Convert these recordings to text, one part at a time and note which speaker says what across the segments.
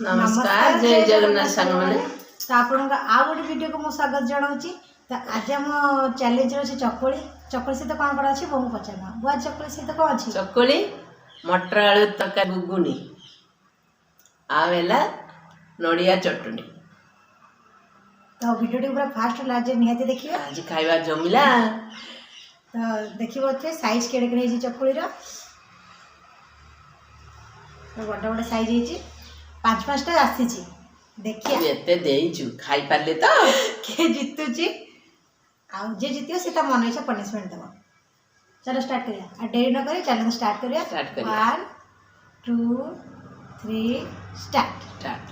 Speaker 1: नमस्कार जय जगन्नाथ सांग मैंने
Speaker 2: तो आपण आउ गोटे वीडियो को मु स्वागत जनाऊँगी। तो आज आम चैलेंज अच्छे चकुली चकुली सहित कौन कौन अच्छी बहु पचार बुआ चकुली सहित कौन अच्छी
Speaker 1: चकुली मटर आलू तरकारी गुगुनी आवेला नड़िया चटनी।
Speaker 2: तो वीडियो पूरा फास्ट लाजे निहाती देखिए
Speaker 1: आज खाइबा जमिला।
Speaker 2: तो देखिए साइज केड़े केड़े चकुली बड़ बड़ साइज पाँच पाँचटा आसी देखिए
Speaker 1: एते देइछु खाई पाले तो
Speaker 2: किए जितुची आउ जे जितियो से ता मन इच्छा पनिशमेंट देबो। चलो स्टार्ट करिया आ देरी न करी चैलेंज स्टार्ट करिया 1 2 3 स्टार्ट।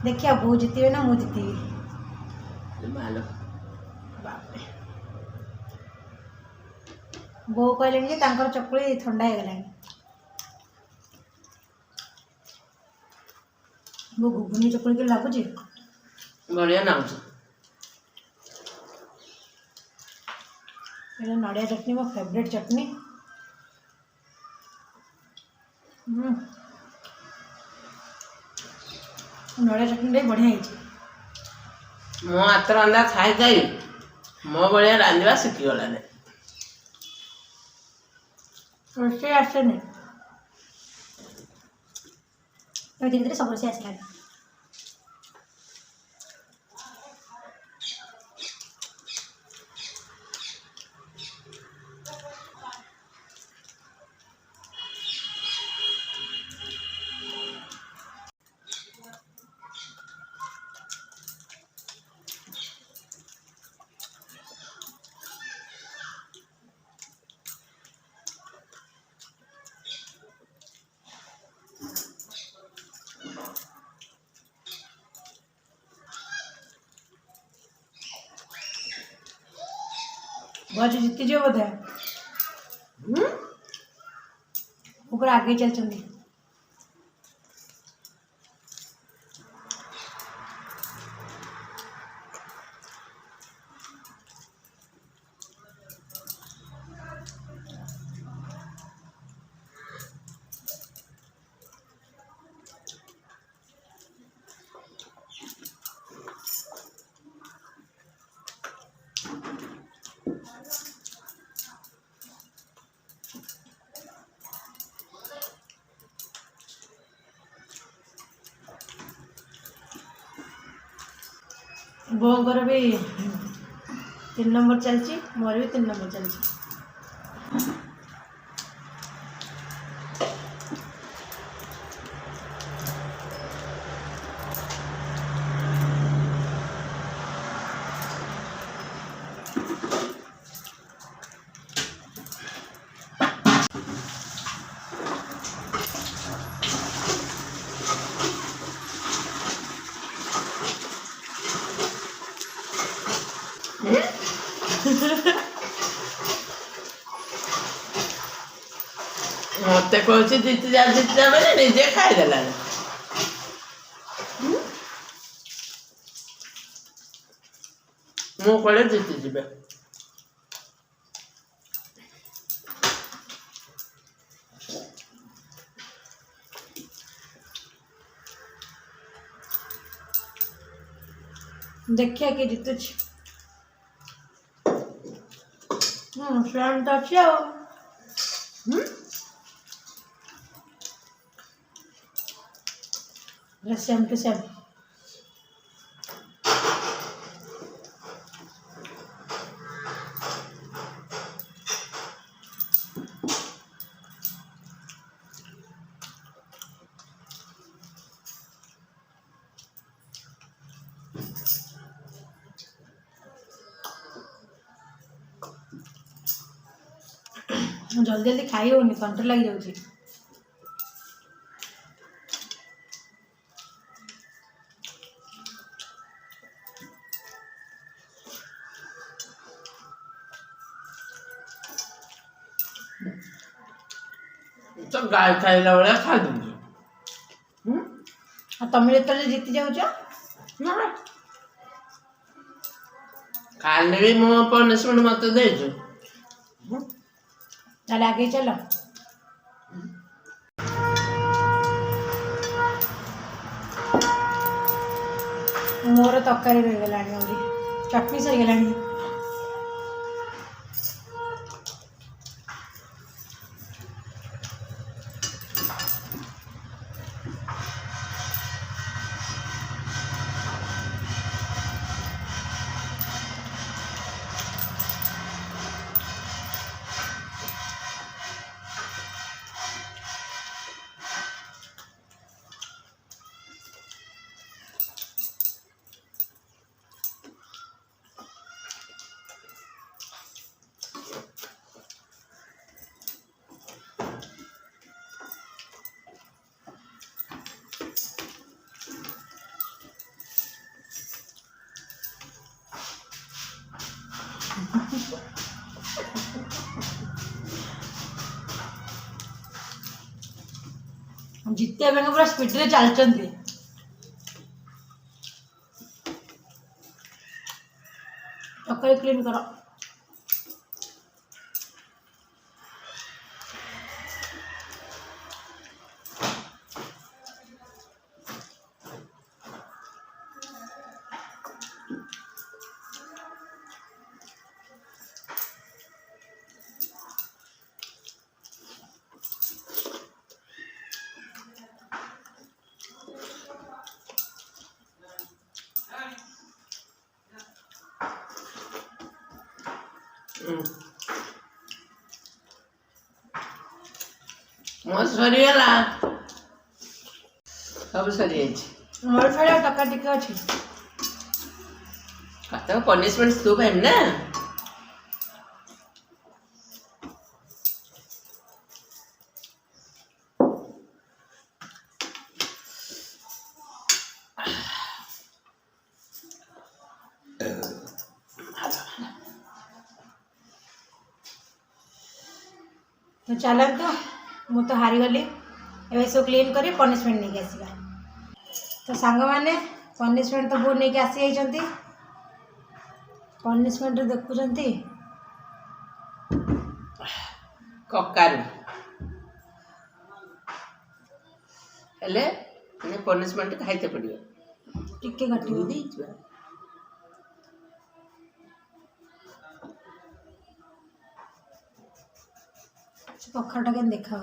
Speaker 2: देखिए बो जितिबे ना मु जितिबी
Speaker 1: मालो
Speaker 2: बाप रे बो कहले कि तांकर चकुली ठंडा हो गलानी वो घुगुनी चकुली के लागुची
Speaker 1: बढ़िया नाउछ।
Speaker 2: ये नड़िया चटनी मो फेवरेट चटनी। नड़िया चटनी बढ़िया
Speaker 1: मो हाथ रंधा खाई खाई मो बढ़िया रांधवा शिखी गलाने
Speaker 2: रोषे आसेनी धीरे धीरे सब रोषे आसला। बहुत जीती जो बोधे ऊपर आगे चल चंदी बोंगर भी 3 नंबर चलची मोर भी 3 नंबर चलची।
Speaker 1: मत कौन जीती जा मैंने निजे खाई देला मु कले जीती जीवे।
Speaker 2: देखिए कि जीतुची फ्रेंड तो अच्छी हो सेम टू सेम। जल्दी जल्दी खाई होनी कंट्रोल लग जाऊँगी।
Speaker 1: तो गाय खाइला बेला खा दूँ
Speaker 2: तुम जो जीति जाऊच
Speaker 1: खाली भी मो पनिशमेंट मत देजो
Speaker 2: चल आगे चलो। ତରକାରୀ ରହିଗଲାଣି ଆହୁରି ଚଟଣି ସରିଗଲାଣି। ଜିତିବା ପାଇଁ ପୁରା ସ୍ପିଡରେ ଚାଲିଛନ୍ତି। ତରକାରୀ କ୍ଲିନ୍ କର।
Speaker 1: ମୋ ସରିଗଲା ସବୁ ସରିଯାଇଛି।
Speaker 2: ମୋର ଛାଡ଼ିଆ ଟଙ୍କା ଟିକେ ଅଛି।
Speaker 1: କତ ପନିଶମେଣ୍ଟ ତୁ ପାଇଁ ନା
Speaker 2: तो चलतु मु तो हारीगली ए सब क्लीन करी पनिशमेंट नहीं आसवा। तो सांग मैंने पनिशमेंट तो बहुत नहीं आसी जाइछंती। पनिशमेंट देखुंती
Speaker 1: ककारू हेले पनिशमेंट खाइते पड़ियो
Speaker 2: टिके घटी
Speaker 1: देइछबा।
Speaker 2: पखाटा के देखा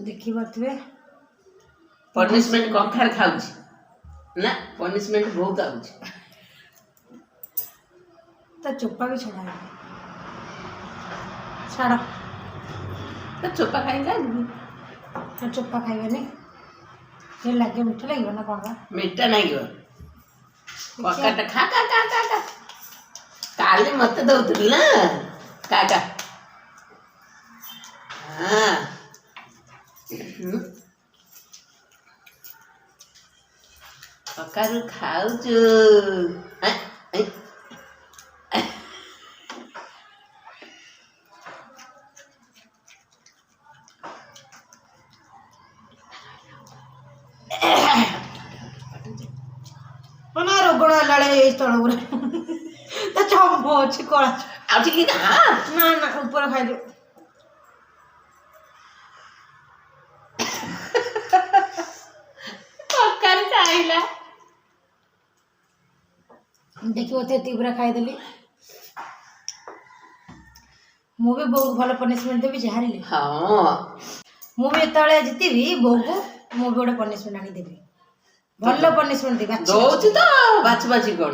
Speaker 2: देखी पारे
Speaker 1: पनिशमेंट कखार खाऊछ ना पनिशमेंट बहुत आउछ।
Speaker 2: तो चोपा भी छड़ा छाड़
Speaker 1: तो चोपा खाई जा
Speaker 2: तो चोपा खाइबे ये लगे मीठा लगे ना कौन
Speaker 1: मीठा नहीं गयो ककाटा खा खा खा खा खा काली मत दउतली ना काका हां ककारू खाऊछ
Speaker 2: ना रोगण लाले तल गुरा तो चंप अच्छी कला
Speaker 1: आ ठीक है
Speaker 2: ना ना ऊपर खाई दे
Speaker 1: ककार खाइला
Speaker 2: देखिए ते पूरा खाईदेली मु भी बहुत भल पनिशमेंट देवी हारे
Speaker 1: हाँ
Speaker 2: मुझे जिते जीतबी बो को मु भी गोटे पनिशमेंट आनी देवी भल पनिशमेंट देवी
Speaker 1: दौच तो बाछ बाछी कौन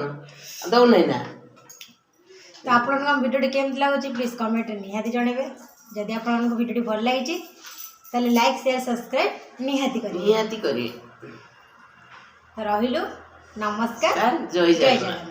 Speaker 1: दौ नहीं ना।
Speaker 2: तो आप भिडियो केमती लगुच प्लीज कमेंट निहाती जनइबे। जदि आप भिडियो भल लगी ताले लाइक शेयर सब्सक्राइब निहाती करिए।
Speaker 1: निहाती करिए।
Speaker 2: तो रहिलु नमस्कार
Speaker 1: जय जय।